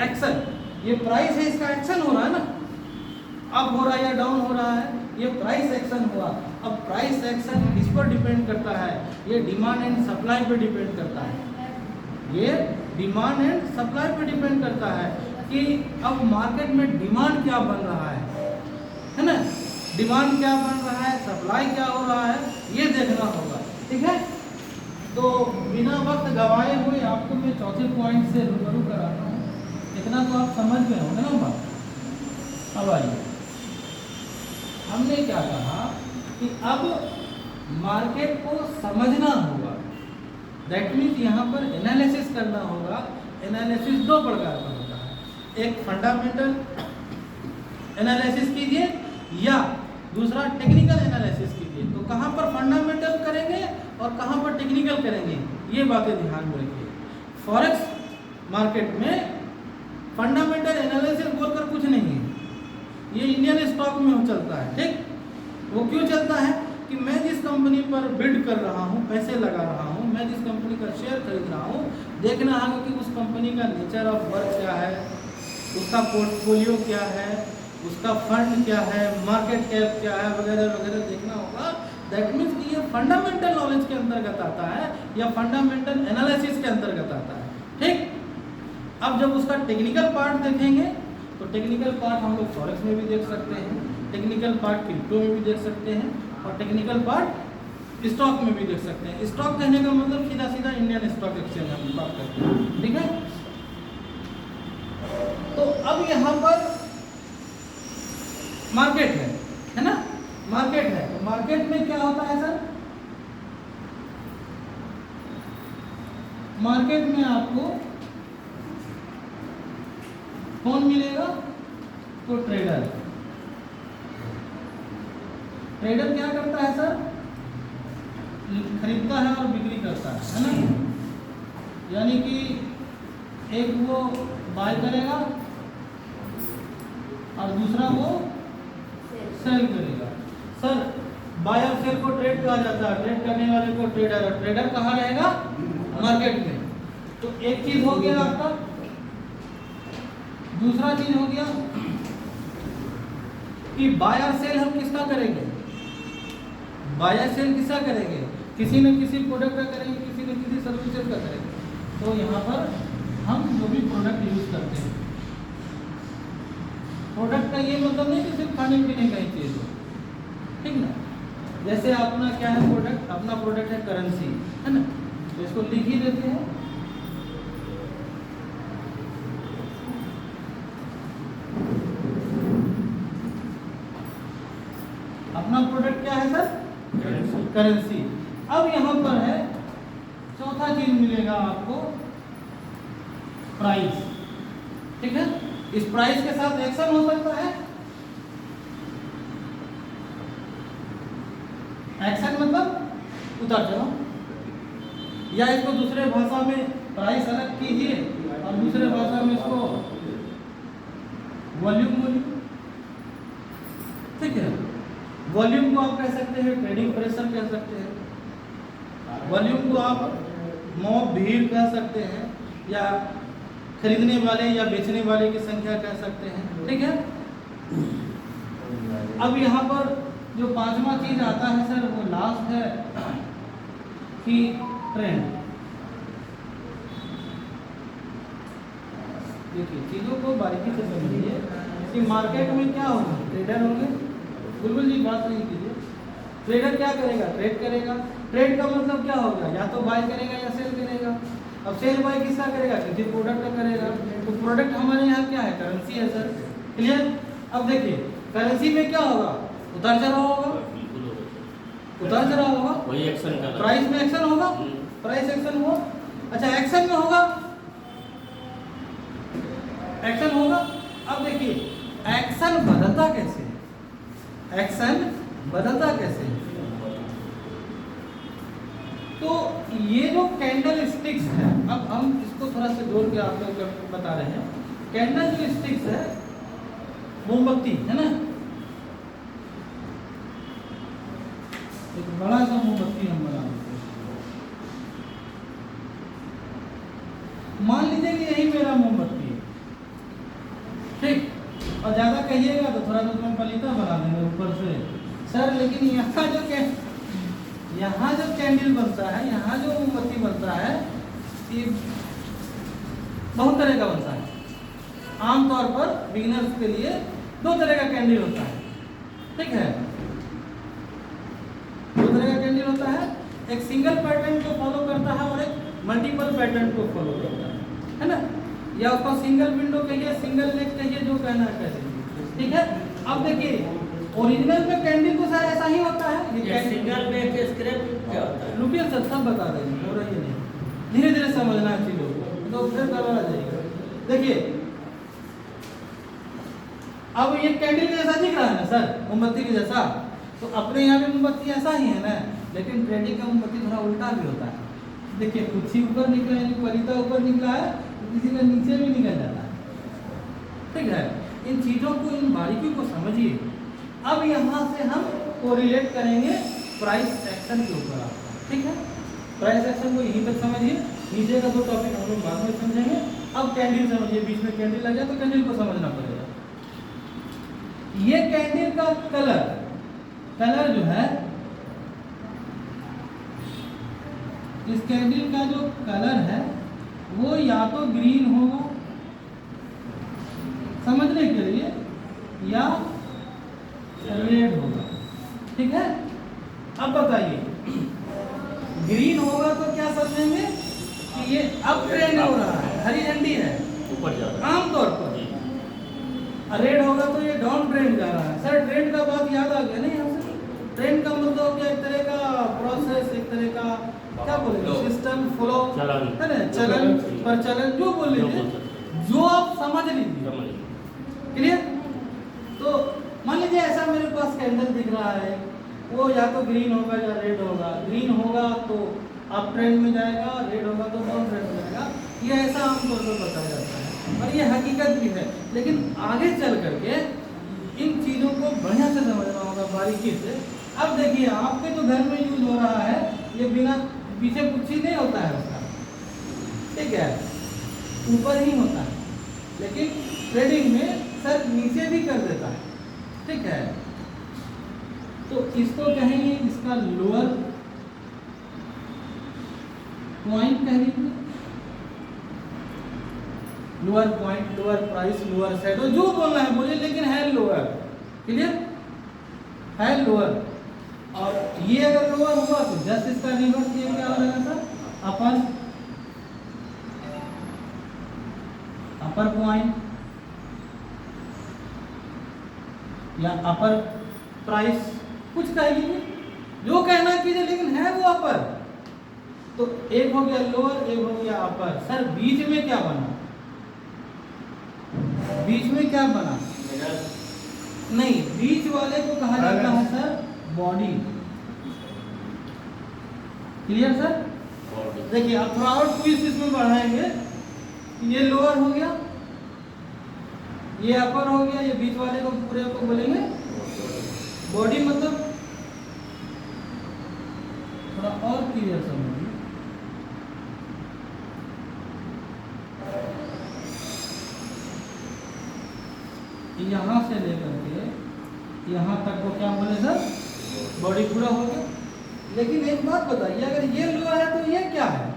Action, ये price है, इसका एक्शन हो रहा है ना, अप हो रहा है या डाउन हो रहा है, ये प्राइस एक्शन हुआ। अब प्राइस एक्शन किस पर डिपेंड करता है? ये डिमांड एंड सप्लाई पे डिपेंड करता है, ये डिमांड एंड सप्लाई पे डिपेंड करता है कि अब मार्केट में डिमांड क्या बन रहा है ना, डिमांड क्या बन रहा है, सप्लाई क्या हो रहा है, ये देखना होगा। ठीक है, तो बिना वक्त गवाए हुए आपको मैं चौथे पॉइंट से रूबरू कराता हूँ। इतना तो आप समझ गए होंगे ना बात। अब आइए, हमने क्या कहा कि अब मार्केट को समझना होगा, दैट मीन्स यहाँ पर एनालिसिस करना होगा। एनालिसिस दो प्रकार का होता है, एक फंडामेंटल एनालिसिस कीजिए या दूसरा टेक्निकल एनालिसिस कीजिए। तो कहाँ पर फंडामेंटल करेंगे और कहाँ पर टेक्निकल करेंगे, ये बातें ध्यान में रखिए। फॉरेक्स मार्केट में फंडामेंटल एनालिसिस बोलकर कुछ नहीं है, ये इंडियन स्टॉक में चलता है। ठीक, वो क्यों चलता है कि मैं जिस कंपनी पर बिड कर रहा हूँ, पैसे लगा रहा हूँ, मैं जिस कंपनी का शेयर खरीद रहा हूँ, देखना होगा कि उस कंपनी का नेचर ऑफ वर्क क्या है, उसका पोर्टफोलियो क्या है, उसका फंड क्या है, मार्केट कैप क्या है, वगैरह वगैरह देखना होगा। दैट मीन्स कि ये फंडामेंटल नॉलेज के अंतर्गत आता है या फंडामेंटल एनालिसिस के अंतर्गत आता है। ठीक, अब जब उसका टेक्निकल पार्ट देखेंगे तो टेक्निकल पार्ट हम लोग फॉरेक्स में भी देख सकते हैं, टेक्निकल पार्ट क्रिप्टो में भी देख सकते हैं और टेक्निकल पार्ट स्टॉक में भी देख सकते हैं। स्टॉक कहने का मतलब सीधा सीधा इंडियन स्टॉक एक्सचेंज हम बात करते हैं। ठीक है, तो अब यहाँ पर मार्केट है ना, मार्केट है, तो मार्केट में क्या होता है सर? मार्केट में आपको कौन मिलेगा? तो ट्रेडर। ट्रेडर क्या करता है सर? खरीदता है और बिक्री करता है ना, यानी कि एक वो बाय करेगा और दूसरा वो सेल करेगा। सर बाय और सेल को ट्रेड कहा जाता है, ट्रेड करने वाले को ट्रेडर, और ट्रेडर कहाँ रहेगा? मार्केट में। तो एक चीज हो गया आपका, दूसरा चीज हो गया कि बाय और सेल हम किसका करेंगे? बाय और सेल किसका करेंगे? किसी न किसी प्रोडक्ट का करेंगे, किसी न किसी सर्विसेज का करेंगे। तो यहाँ पर हम जो भी प्रोडक्ट यूज करते हैं, प्रोडक्ट का ये मतलब नहीं कि सिर्फ खाने पीने का ही चीज हो, ठीक ना। जैसे अपना क्या है प्रोडक्ट? अपना प्रोडक्ट है करेंसी, है ना, तो इसको लिख ही देते हैं। अपना प्रोडक्ट क्या है सर? करेंसी। अब यहाँ पर है चौथा चीज मिलेगा आपको, प्राइस। ठीक है, इस प्राइस के साथ एक्शन हो सकता है। एक्शन मतलब उतार चढ़ाव, या इसको दूसरे भाषा में प्राइस अलग कीजिए और दूसरे भाषा में इसको वॉल्यूम बोलिए। ठीक है, वॉल्यूम को आप कह सकते हैं ट्रेडिंग प्रेशर कह सकते हैं, वॉल्यूम को आप मॉब भीड़ कह सकते हैं, या खरीदने वाले या बेचने वाले की संख्या कह सकते हैं। ठीक है, अब यहाँ पर जो पांचवा चीज आता है सर, वो लास्ट है कि ट्रेंड। देखिए चीजों को बारीकी से समझिए कि मार्केट में क्या होगा, ट्रेडर होंगे। बुलबुल जी बात नहीं कीजिए। ट्रेडर क्या करेगा? ट्रेड करेगा। ट्रेड का मतलब क्या होगा? या तो बाय करेगा या सेल करेगा। अब सेल बाय किसका करेगा? किसी प्रोडक्ट का करेगा। तो प्रोडक्ट हमारे यहाँ क्या है? करेंसी है सर। क्लियर? अब देखिए करेंसी में क्या होगा? उतार चढ़ाव होगा, उतार चढ़ाव होगा, वही एक्शन का प्राइस में एक्शन होगा, प्राइस एक्शन हुआ। अच्छा एक्शन में होगा, एक्शन होगा। अब देखिए एक्शन बदलता कैसे? एक्शन बदलता कैसे? तो ये जो कैंडल स्टिक्स है, अब हम इसको थोड़ा सा जोड़ के आप लोग को बता रहे हैं। कैंडल जो स्टिक्स है, मोमबत्ती है ना, एक बड़ा सा मोमबत्ती हम बना देते हैं। मान लीजिए कि यही मेरा मोमबत्ती है, और ज़्यादा कहिएगा तो थोड़ा तो पलीता बना देंगे ऊपर से सर। लेकिन यहाँ जो कैंडल बनता है, यहाँ जो मोमबत्ती बनता है, ये बहुत तरह का बनता है। आमतौर पर बिगिनर्स के लिए 2 तरह का कैंडल होता है, ठीक है। 2 तरह का कैंडल होता है, एक सिंगल पैटर्न को फॉलो करता है और एक मल्टीपल पैटर्न को फॉलो करता है ना। या उसको सिंगल विंडो कहिए, सिंगल नेक कहिए, जो कहना है कह दीजिए, ठीक है। अब देखिए ओरिजिनल में कैंडल तो सर ऐसा ही होता है। ये सिंगल नेक स्क्रैप क्या होता है? रुकिए सर, सब बता देंगे, हो रही है नहीं, धीरे धीरे समझना है चीज़ों को, तो फिर गड़बड़ आ जाएगा। देखिए अब ये कैंडल के जैसा दिख रहा है ना सर, मोमबत्ती के जैसा, तो अपने यहाँ भी मोमबत्ती ऐसा ही है ना, लेकिन ट्रेडिंग का मोमबत्ती थोड़ा उल्टा भी होता है। देखिए कुछ ही ऊपर निकला है, पलीता ऊपर निकला है, किसी का नीचे भी निकल जाता है, ठीक है। इन चीज़ों को, इन बारीकियों को समझिए। अब यहाँ से हम कोरिलेट करेंगे प्राइस एक्शन के ऊपर आपका, ठीक है। प्राइस एक्शन को यहीं तक समझिए, नीचे का 2 टॉपिक हम लोग बाद में समझेंगे। अब कैंडल समझिए, बीच में कैंडल लग जाए तो कैंडल को समझना पड़ेगा। ये कैंडल का कलर जो है, इस कैंडल का जो कलर है वो या तो ग्रीन होगा समझने के लिए, या रेड होगा, ठीक है। अब बताइए ग्रीन होगा तो क्या समझेंगे कि ये अप ट्रेंड हो रहा है, हरी झंडी है ऊपर जा रहा आमतौर पर। रेड होगा तो ये डाउन ट्रेंड जा रहा है। सर ट्रेंड का बात याद आ गया नहीं यहाँ से? ट्रेंड का मतलब हो गया एक तरह का प्रोसेस, एक तरह का क्या बोलेंगे, सिस्टम, फ्लो है ना, चलन, प्रचलन, जो बोल लीजिए, जो आप समझ लीजिए, क्लियर। तो मान लीजिए ऐसा मेरे पास कैंडल दिख रहा है, वो या तो ग्रीन होगा या रेड होगा। ग्रीन होगा तो अप ट्रेंड में जाएगा, रेड होगा तो डाउन ट्रेंड में जाएगा। ये ऐसा आमतौर पर बताया जाता है और ये हकीकत भी है। लेकिन आगे चल करके इन चीज़ों को बढ़िया से समझना होगा बारीकी से। अब देखिए आपके जो घर में यूज हो रहा है, ये बिना पीछे कुछ ही नहीं होता है उसका, ठीक है, ऊपर ही होता है। लेकिन ट्रेडिंग में सर नीचे भी कर देता है, ठीक है। तो इसको कहेंगे, इसका लोअर पॉइंट कह लीजिए, lower point, lower price, lower shadow, जो बोलना है बोलिए, लेकिन है लोअर, क्लियर है लोअर। और ये अगर लोअर हुआ तो जस्ट इसका रिवर्स ये क्या हो जाएगा सर, अपर पॉइंट या अपर प्राइस, कुछ कह लीजिए, जो कहना कीजिए, लेकिन है वो अपर। तो एक हो गया लोअर, एक हो गया अपर। सर बीच में क्या बना, बीच में क्या बना, नहीं, बीच वाले को कहा जाता है सर बॉडी, क्लियर सर। देखिए अब थोड़ा और ट्विस्ट इसमें बढ़ाएंगे, ये लोअर हो गया, ये अपर हो गया, ये बीच वाले को पूरे को बोलेंगे बॉडी। मतलब थोड़ा और क्लियर समझिए, यहाँ से लेकर के यहाँ तक को क्या बोले सर, बॉडी पूरा हो गया। लेकिन एक बात बताइए, अगर ये लोअर है तो ये क्या है,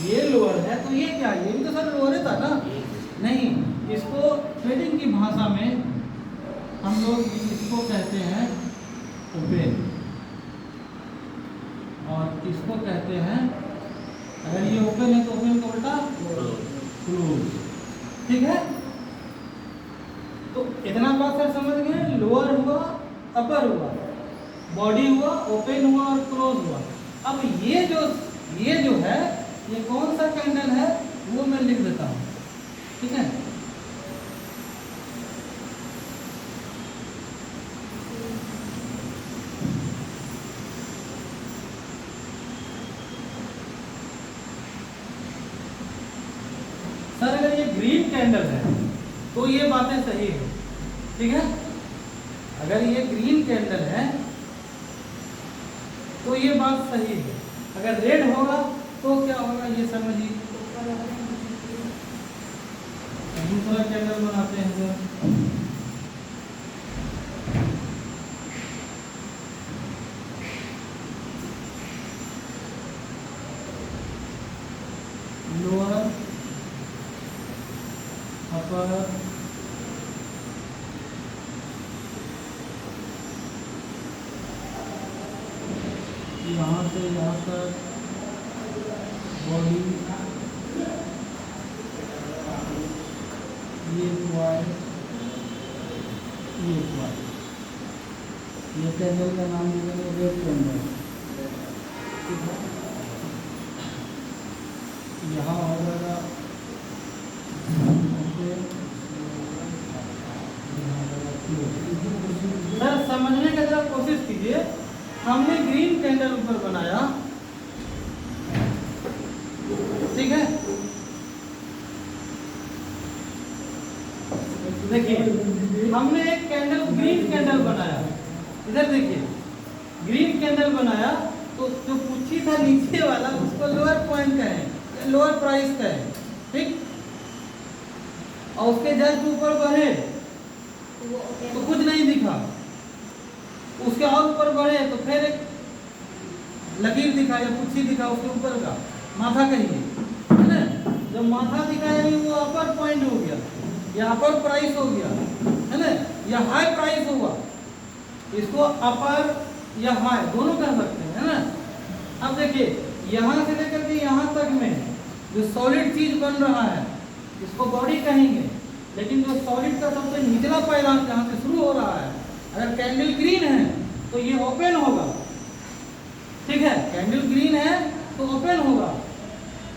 ये लोअर है तो ये क्या है, ये भी तो सर लोअर था ना। नहीं, इसको ट्रेडिंग की भाषा में हम लोग इसको कहते हैं ओपन, और इसको कहते हैं, अगर ये ओपन है तो ओपन का उल्टा क्लोज, ठीक है। तो इतना बात सर समझ गए, लोअर हुआ, अपर हुआ, बॉडी हुआ, ओपन हुआ और क्लोज हुआ। अब ये जो है, ये कौन सा कैंडल है वो मैं लिख देता हूँ, ठीक है। सर अगर ये ग्रीन कैंडल है तो ये बातें सही है, ठीक है। अगर ये ग्रीन कैंडल है तो ये बात सही है। अगर रेड होगा तो क्या होगा ये समझिए, दूसरा कैंडल बनाते हैं सर। लोअर अपर यहाँ से यहाँ तक बॉडी ये वाई ये वाई, ये कैंडल का नाम देंगे रेड कैंडल। ठीक है, यहाँ हो जाएगा सर। समझने की जरा कोशिश कीजिए, हमने ग्रीन कैंडल ऊपर बनाया, ठीक है। देखिए हमने एक कैंडल ग्रीन कैंडल बनाया, इधर देखिए ग्रीन कैंडल बनाया, तो जो पूछी था नीचे वाला उसको लोअर पॉइंट का है, लोअर प्राइस का है, ठीक। और उसके जस्ट ऊपर बढ़े तो कुछ नहीं दिखा, उसके और ऊपर बढ़े तो फिर एक लकीर दिखा या कुछ ही दिखा उसके ऊपर का माथा कहिए, है ना। जब माथा दिखा यानी वो अपर पॉइंट हो गया या अपर प्राइस हो गया, है ना, या हाई प्राइस हुआ। इसको अपर या हाई दोनों कह सकते हैं, है ना। अब देखिए यहाँ से लेकर के यहाँ तक में जो सॉलिड चीज बन रहा है इसको बॉडी कहेंगे, लेकिन जो सॉलिड का सबसे निचला पायदान जहाँ से शुरू हो रहा है, अगर कैंडल ग्रीन है तो ये ओपन होगा, ठीक है। कैंडल ग्रीन है तो ओपन होगा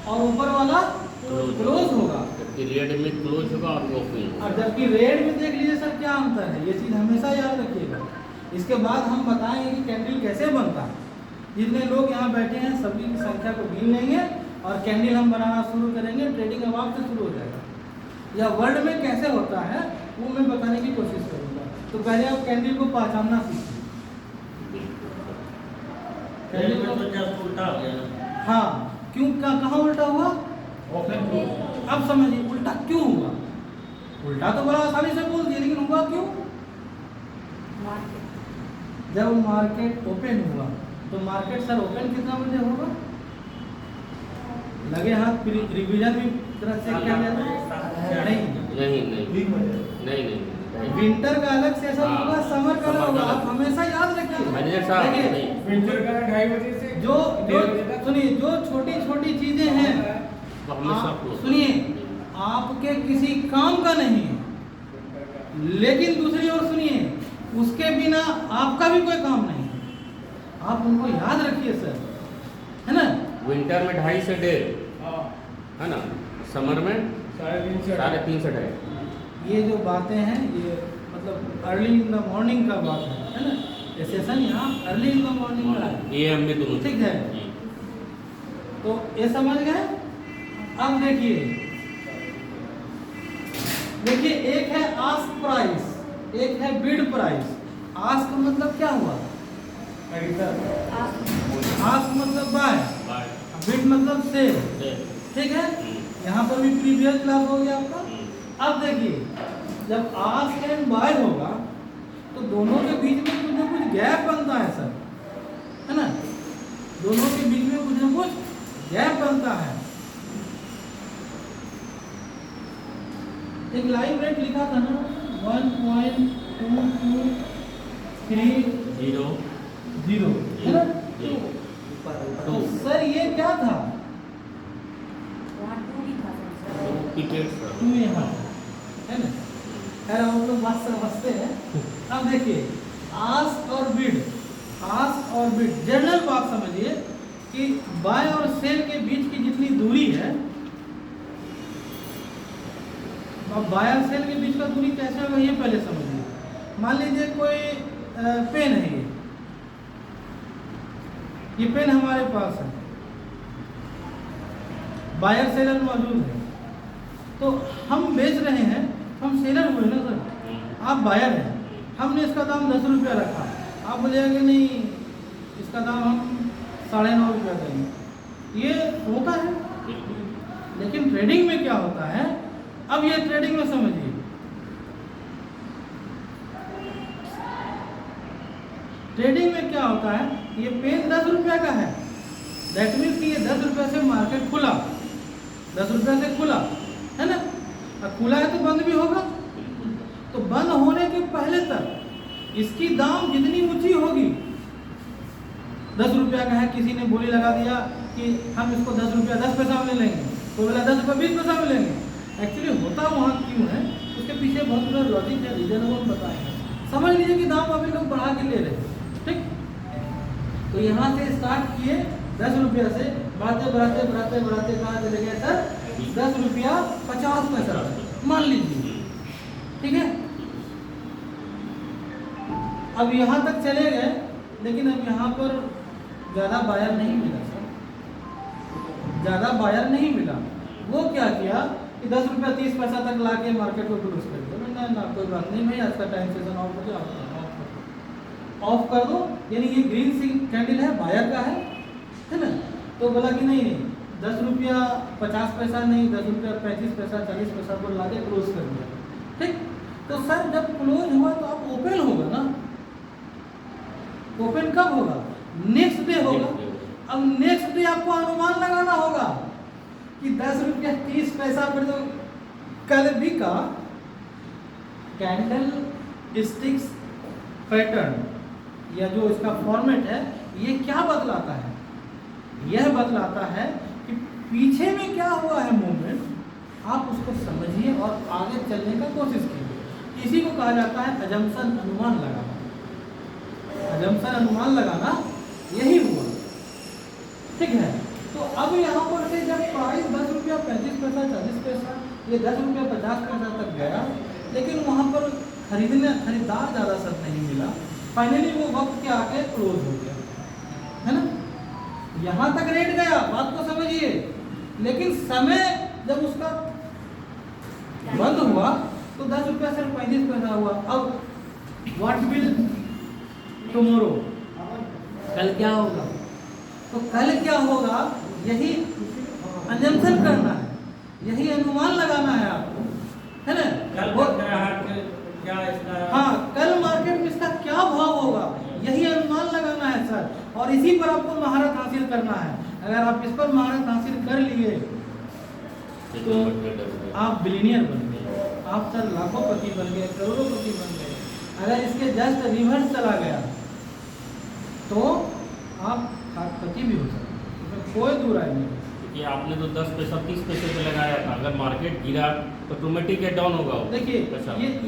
और ऊपर वाला क्लोज होगा, जबकि रेड में क्लोज होगा और ओपन होगा। और जबकि रेड में देख लीजिए सर क्या अंतर है, ये चीज हमेशा याद रखिएगा। इसके बाद हम बताएंगे कि कैंडल कैसे बनता है। जितने लोग यहाँ बैठे हैं सभी की संख्या को गिन लेंगे और कैंडल हम बनाना शुरू करेंगे। ट्रेडिंग अब आपसे शुरू हो जाएगा, या वर्ल्ड में कैसे होता है वो मैं बताने की कोशिश करूँगा। तो पहले आप कैंडल को पहचानना सीखिए। कैंडल में तो जस्ट उल्टा हो गया। हाँ, क्यों कहाँ उल्टा हुआ? अब समझिए उल्टा क्यों हुआ। उल्टा तो बड़ा आसानी से बोल दिया, लेकिन हुआ क्यों? जब मार्केट ओपन हुआ तो मार्केट सर ओपन कितना बजे होगा? लगे हाथ रिवीजन भी तरह से क्या नहीं, विंटर का अलग सेशन होगा, समर का होगा। आप हमेशा याद रखिए। विंटर का 2:30 बजे से जो सुनिए, जो छोटी छोटी चीजें हैं सुनिए, आपके किसी काम का नहीं है, लेकिन दूसरी ओर सुनिए, उसके बिना आपका भी कोई काम नहीं है। आप उनको याद रखिए सर, है ना। विंटर में 2.5 से 1.5, है ना। समर में 3:30 से 3:30 से 2:30। ये जो बातें हैं ये मतलब अर्ली इन द मॉर्निंग का बात है ना। ये सेशन यहाँ अर्ली इन द मॉर्निंग का है, ये हमने दोनों ठीक है। तो ये समझ गए। अब देखिए एक है आस्क प्राइस, एक है बिड प्राइस। आस्क मतलब क्या हुआ? आस्क मतलब बाय, बिड मतलब सेल, ठीक है। यहाँ पर भी प्रीवियस क्लास हो गया आपका। अब देखिए जब आस्क एंड बाय होगा तो दोनों के बीच में कुछ ना कुछ गैप बनता है सर, है ना। दोनों के बीच में कुछ ना कुछ गैप बनता है। एक लाइव रेट लिखा था ना 1.2230, है ना। तो सर ये क्या था? 2 यहाँ है ना। खैर हम लोग बात समझते हैं। अब देखिए आस्क और बिड, आस्क और बिड जनरल बात समझिए कि बाय और सेल के बीच की जितनी दूरी है, अब बाय और सेल के बीच का दूरी कैसे होगा ये पहले समझिए। मान लीजिए कोई पेन है, ये पेन हमारे पास है, बायर सेलर मौजूद है, तो हम बेच रहे हैं, हम सेलर हुए ना सर, आप बायर हैं। हमने इसका दाम 10 रुपया रखा, आप बोलेंगे नहीं इसका दाम हम 9.5 रुपया देंगे। ये होता है, लेकिन ट्रेडिंग में क्या होता है अब ये ट्रेडिंग में समझिए, ट्रेडिंग में क्या होता है, ये पेन 10 रुपया का है, दैट मीन्स कि ये 10 रुपये से मार्केट खुला, 10 रुपये से खुला है ना, अब खुला है तो बंद भी होगा, तो बंद होने के पहले तक इसकी दाम जितनी ऊंची होगी, 10 रुपया का है, किसी ने बोली लगा दिया कि हम इसको 10 रुपया 10 पैसा में ले लेंगे, तो बोला 10 रुपया 20 पैसा में लेंगे। एक्चुअली होता वहाँ क्यों है, उसके पीछे बहुत बड़ा लॉजिक है, रीजन है, वो हम बताएंगे। समझ लीजिए कि दाम अभी लोग बढ़ा के ले रहे हैं, ठीक। तो यहाँ से स्टार्ट किए 10 रुपया से, बढ़ाते बढ़ाते बढ़ाते बढ़ाते कहाँ चले गए सर, 10 रुपया 50 पैसा मान लीजिए, ठीक है। अब यहाँ तक चले गए, लेकिन अब यहाँ पर ज़्यादा बायर नहीं मिला सर, ज़्यादा बायर नहीं मिला। वो क्या किया कि 10 रुपया 30 पैसा तक ला के मार्केट को क्लोज कर दिया। मैंने ना कोई बात नहीं भाई, आज का टाइम सेशन ऑफ कर दो, ऑफ कर दो, यानी ये ग्रीन सी कैंडल है, बायर का है ना। तो बोला कि नहीं नहीं, 10 रुपया 50 पैसा नहीं, 10 रुपया 35 पैसा 40 पैसा को ला के क्लोज कर दिया, ठीक। तो सर जब क्लोज हुआ तो आप ओपन होगा ना, ओपन कब होगा, नेक्स्ट डे होगा। अब नेक्स्ट डे आपको अनुमान लगाना होगा कि 10 रुपया 30 पैसा पर तो कल भी का कैंडल स्टिक्स पैटर्न या जो इसका फॉर्मेट है, ये क्या बतलाता है, यह बतलाता है कि पीछे में क्या हुआ है मूवमेंट, आप उसको समझिए और आगे चलने का कोशिश कीजिए। इसी को कहा जाता है अजम्पशन, अनुमान लगाना। अजम्पशन अनुमान लगाना यही हुआ, ठीक है। तो अब यहाँ पर से जब प्राइस 10 रुपया 35 पैसा 40 पैसा, ये 10 रुपया 50 पैसा तक गया, लेकिन वहाँ पर खरीदार ज़्यादा सर नहीं मिला, फाइनली वो वक्त के आके क्लोज हो गया, है ना। यहाँ तक रेट गया, बात को समझिए, लेकिन समय जब उसका बंद हुआ तो 10 रुपया सिर्फ 35 पैसा हुआ। अब व्हाट विल टुमारो, कल क्या होगा, तो कल क्या होगा, यही अजम्पशन करना है, यही अनुमान लगाना है आपको, है ना। क्या इसका, हाँ, कल मार्केट में इसका क्या भाव होगा, यही अनुमान लगाना है सर, और इसी पर आपको महारत हासिल करना है। अगर आप इस पर महारत हासिल कर लिए तो आप बिलियनियर बन गए, आप सर लाखोंपति बन गए, करोड़ोंपति बन गए। अगर इसके जस्ट रिवर्स चला गया तो आप खातपति भी हो सकते हैं, इसमें कोई दूर राय नहीं। कि आपने तो 10 पैसा 30 पैसे पे लगाया था, अगर मार्केट गिरा तो ऑटोमेटिक डाउन होगा वो। देखिए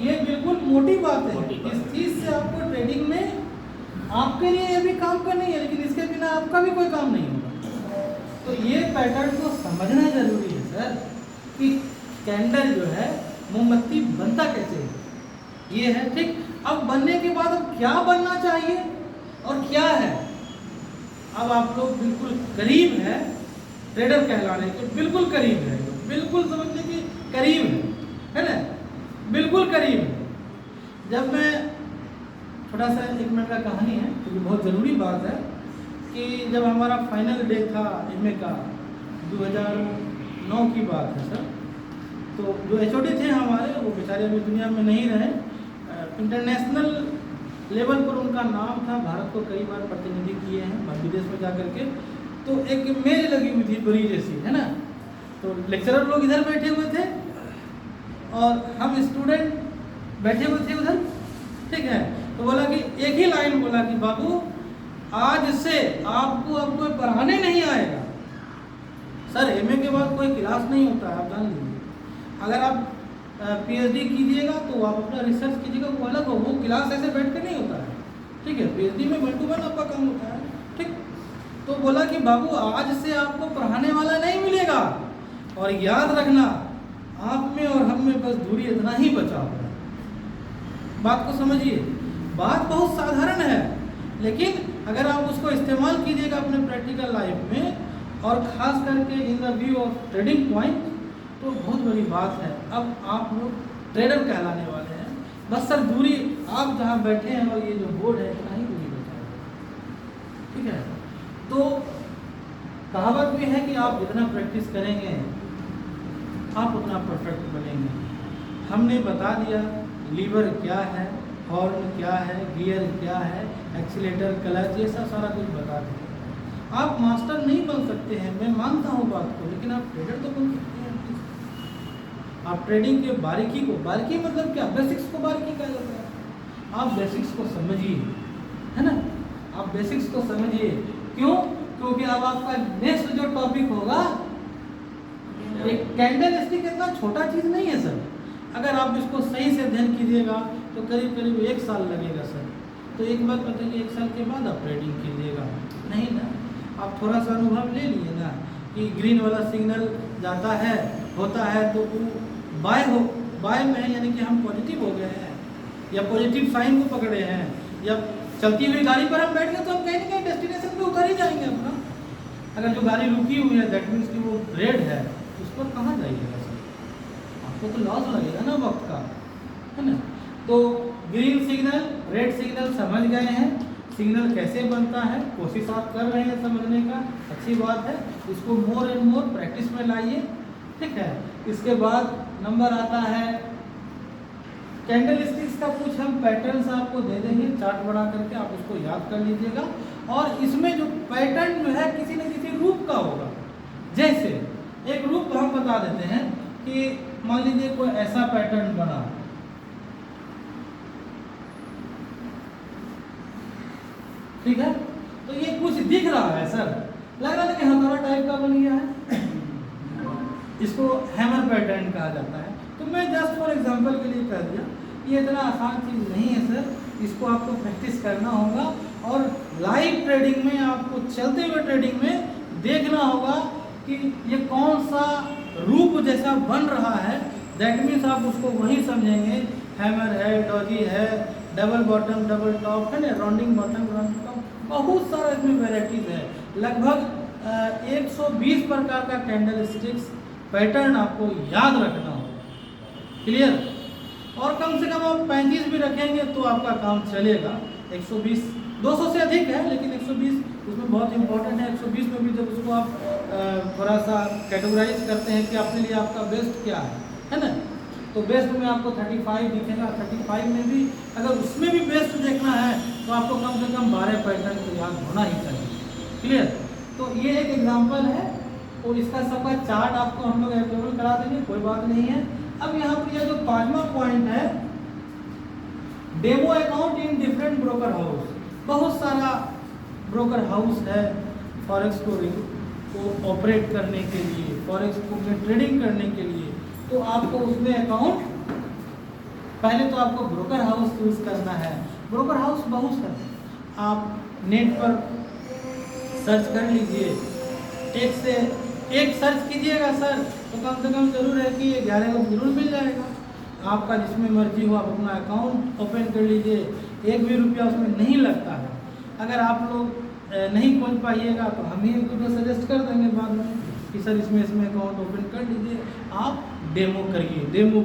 ये बिल्कुल मोटी बात है, इस चीज़ से आपको ट्रेडिंग में आपके लिए ये भी काम करनी है, लेकिन इसके बिना आपका भी कोई काम नहीं होगा। तो ये पैटर्न को समझना जरूरी है सर, कि कैंडल जो है मोमबत्ती बनता कैसे है, ये है, ठीक। अब बनने के बाद अब क्या बनना चाहिए और क्या है, अब आप लोग बिल्कुल करीब है ट्रेडर कहलाने के, बिल्कुल करीब है, बिल्कुल समझने के करीब है ना, बिल्कुल करीब है। जब मैं थोड़ा सा 1 मिनट का कहानी है, क्योंकि बहुत ज़रूरी बात है, कि जब हमारा फाइनल डे था एमए का, 2009 की बात है सर, तो जो एचओडी थे हमारे, वो बेचारे अभी दुनिया में नहीं रहे। इंटरनेशनल लेवल पर उनका नाम था, भारत को कई बार प्रतिनिधि किए हैं विदेश में जा कर के। तो एक मेज लगी हुई थी बड़ी जैसी, है ना, तो लेक्चरर लोग इधर बैठे हुए थे और हम स्टूडेंट बैठे हुए थे उधर, ठीक है। तो बोला कि एक ही लाइन बोला कि बाबू आज से आपको अब कोई पढ़ाने नहीं आएगा। सर एमए के बाद कोई क्लास नहीं होता है, आप जान लीजिए। अगर आप पीएचडी कीजिएगा तो आप अपना रिसर्च कीजिएगा, वो अलग हो, वो क्लास ऐसे बैठ के नहीं होता है, ठीक है। पीएचडी में वन टू वन आपका काम होता है, ठीक। तो बोला कि बाबू आज से आपको पढ़ाने वाला नहीं मिलेगा, और याद रखना आप में और हम में बस दूरी इतना ही बचा हुआ है। बात को समझिए, बात बहुत साधारण है, लेकिन अगर आप उसको इस्तेमाल कीजिएगा अपने प्रैक्टिकल लाइफ में, और ख़ास करके in the view of trading point, तो बहुत बड़ी बात है। अब आप लोग ट्रेडर कहलाने वाले हैं, बस सर दूरी आप जहाँ बैठे हैं और ये जो बोर्ड है इतना ही दूरी बचा है, ठीक है। तो कहावत भी है कि आप जितना प्रैक्टिस करेंगे आप उतना परफेक्ट बनेंगे। हमने बता दिया लीवर क्या है, हॉर्न क्या है, गियर क्या है, एक्सीलेटर, क्लच, ये सब सारा कुछ बता दिया। आप मास्टर नहीं बन सकते हैं, मैं मानता हूँ बात को, लेकिन आप ट्रेडर तो बन सकते हैं। आप ट्रेडिंग के बारीकी को, बारीकी मतलब क्या, बेसिक्स को बारीकी कहा जाता है। आप बेसिक्स को समझिए, है ना, आप बेसिक्स को समझिए। क्यों? क्योंकि अब आपका नेक्स्ट जो टॉपिक होगा, एक कैंडल स्टिक इतना छोटा चीज़ नहीं है सर। अगर आप इसको सही से अध्ययन कीजिएगा तो करीब करीब 1 साल लगेगा सर। तो एक बात बताइए, 1 साल के बाद आप ट्रेडिंग कीजिएगा? नहीं ना, आप थोड़ा सा अनुभव ले लिए ना कि ग्रीन वाला सिग्नल जाता है, होता है तो वो बाय में है, यानी कि हम पॉजिटिव हो गए हैं या पॉजिटिव साइन को पकड़े हैं, या चलती हुई गाड़ी पर हम बैठ गए तो हम कहीं ना कहीं डेस्टिनेशन पे उतर ही जाएंगे अपना। अगर जो गाड़ी रुकी हुई है दैट मीन्स कि वो रेड है, उस पर कहाँ जाइएगा सर? आपको तो लॉस लगेगा ना वक्त का, है ना। तो ग्रीन सिग्नल, रेड सिग्नल समझ गए हैं, सिग्नल कैसे बनता है, कोशिश आप कर रहे हैं समझने का, अच्छी बात है। इसको मोर एंड मोर प्रैक्टिस में लाइए, ठीक है। इसके बाद नंबर आता है कैंडल स्टिक्स का कुछ हम पैटर्न्स आपको दे देंगे चार्ट बना करके, आप उसको याद कर लीजिएगा। और इसमें जो पैटर्न जो है किसी न किसी रूप का होगा। जैसे एक रूप हम बता देते हैं कि मान लीजिए कोई ऐसा पैटर्न बना, ठीक है, तो ये कुछ दिख रहा है सर, लग रहा है कि हथौड़ा टाइप का बन गया है, इसको हैमर पैटर्न कहा जाता है। तो मैं जस्ट फॉर एग्जांपल के लिए कह दिया, ये इतना आसान चीज़ नहीं है सर, इसको आपको प्रैक्टिस करना होगा और लाइव ट्रेडिंग में, आपको चलते हुए ट्रेडिंग में देखना होगा कि ये कौन सा रूप जैसा बन रहा है। दैट मीन्स आप उसको वही समझेंगे, हैमर है, डॉजी है, डबल बॉटम, डबल टॉप, है ना, राउंडिंग बॉटम, राउंडिंग टॉप, बहुत सारा इसमें वेराइटीज है। लगभग 120 प्रकार का कैंडल स्टिक्स पैटर्न आपको याद रखना होगा। क्लियर? और कम से कम आप 35 भी रखेंगे तो आपका काम चलेगा। 120, 200 से अधिक है, लेकिन 120 उसमें बहुत इंपॉर्टेंट है। 120 में भी जब उसको आप थोड़ा सा कैटेगराइज करते हैं कि अपने लिए आपका बेस्ट क्या है ना, तो बेस्ट में आपको 35 दिखेगा। 35 में भी अगर उसमें भी बेस्ट देखना है तो आपको कम से कम 12 पैटर्न तो याद होना ही चाहिए। क्लियर? तो ये एक एग्जांपल है और इसका सबका चार्ट आपको हम लोग अवेलेबल करा देंगे, कोई बात नहीं है। अब यहाँ पर यह जो 5वां पॉइंट है, demo account in different broker house. बहुत सारा ब्रोकर हाउस है फॉरेक्स को ऑपरेट करने के लिए, फॉरेक्स को में ट्रेडिंग करने के लिए। तो आपको उसमें अकाउंट, पहले तो आपको ब्रोकर हाउस चूज करना है। ब्रोकर हाउस बहुत है, आप नेट पर सर्च कर लीजिए, एक से एक सर्च कीजिएगा सर तो कम से कम जरूर है कि 11 को जरूर मिल जाएगा। आपका जिसमें मर्जी हो आप अपना अकाउंट ओपन कर लीजिए, 1 भी रुपया उसमें नहीं लगता है। अगर आप लोग नहीं खोल पाइएगा तो हम ही एक दूसरे सजेस्ट कर देंगे बाद में कि सर इसमें अकाउंट ओपन कर लीजिए, आप डेमो करिए, डेमो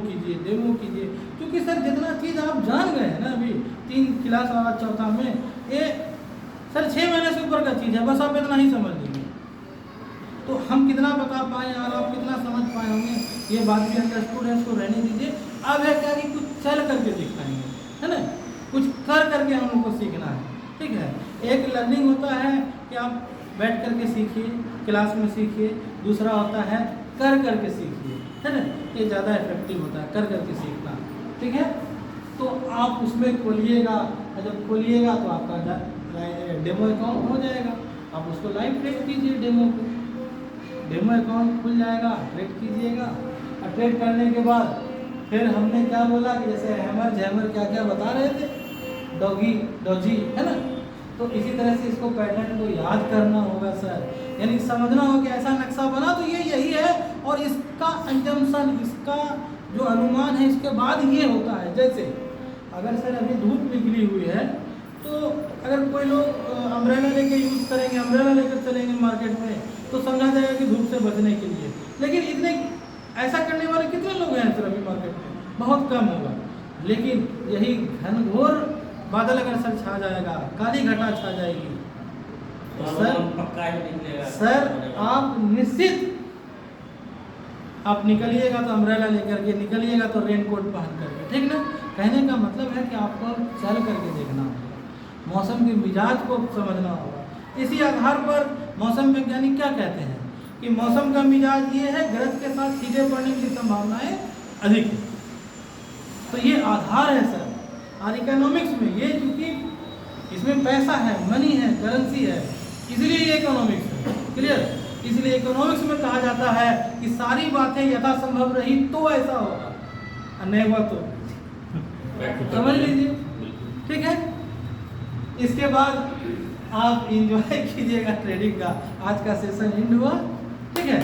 कीजिए। क्योंकि सर जितना चीज़ आप जान गए हैं ना अभी 3 क्लास और चौथा में, ये सर 6 महीने से ऊपर का चीज़ है, बस आप इतना ही समझ लीजिए। तो हम कितना बता पाए और आप कितना समझ पाए होंगे, ये बात भी अंडरस्टूड है, इसको रहने दीजिए। अब है क्या कि कुछ चल करके दिखाएंगे, है ना, कुछ कर करके हम लोग को सीखना है, ठीक है। एक लर्निंग होता है कि आप बैठ करके सीखिए, क्लास में सीखिए, दूसरा होता है कर करके सीखिए, है ना, ये ज़्यादा इफेक्टिव होता है कर करके सीखना, ठीक है। तो आप उसमें खोलिएगा, जब खोलिएगा तो आपका डेमो अकाउंट हो जाएगा, आप उसको लाइव ट्रेड कीजिए, डेमो अकाउंट खुल जाएगा, ट्रेड कीजिएगा। और ट्रेड करने के बाद फिर हमने क्या बोला कि जैसे हैमर जैमर क्या क्या बता रहे थे, डॉजी, है ना, तो इसी तरह से इसको पैटर्न को याद करना होगा सर, यानी समझना होगा कि ऐसा नक्शा बना तो ये यही है और इसका अंजम्पशन, इसका जो अनुमान है इसके बाद ये होता है। जैसे अगर सर अभी धूप निकली हुई है तो अगर कोई लोग अम्ब्रेला लेके यूज़ करेंगे, अम्ब्रेला लेकर चलेंगे मार्केट में तो समझा जाएगा कि धूप से बचने के लिए। लेकिन इतने ऐसा करने वाले कितने लोग हैं सर अभी मार्केट में? बहुत कम होगा। लेकिन यही घनघोर बादल अगर सर छा जाएगा, काली घटा छा जाएगी तो सर पक्का ही निकलेगा सर आप निश्चित आप निकलिएगा तो अम्ब्रेला लेकर के, निकलिएगा तो रेनकोट पहन करके, ठीक ना। कहने का मतलब है कि आपको चल करके देखना होगा, मौसम के मिजाज को समझना होगा। इसी आधार पर मौसम वैज्ञानिक क्या कहते हैं कि मौसम का मिजाज ये है, गरज के साथ सीधे पड़ने की संभावनाएं अधिक है। तो ये आधार है सर। और इकोनॉमिक्स में ये चूंकि इसमें पैसा है, मनी है, करेंसी है, इसलिए ये इकोनॉमिक्स है। क्लियर? इसलिए इकोनॉमिक्स में कहा जाता है कि सारी बातें यथासंभव रही तो ऐसा होगा, और नहीं हुआ तो समझ लीजिए, ठीक है। इसके बाद आप इंजॉय कीजिएगा ट्रेडिंग का। आज का सेशन एंड हुआ, ठीक है।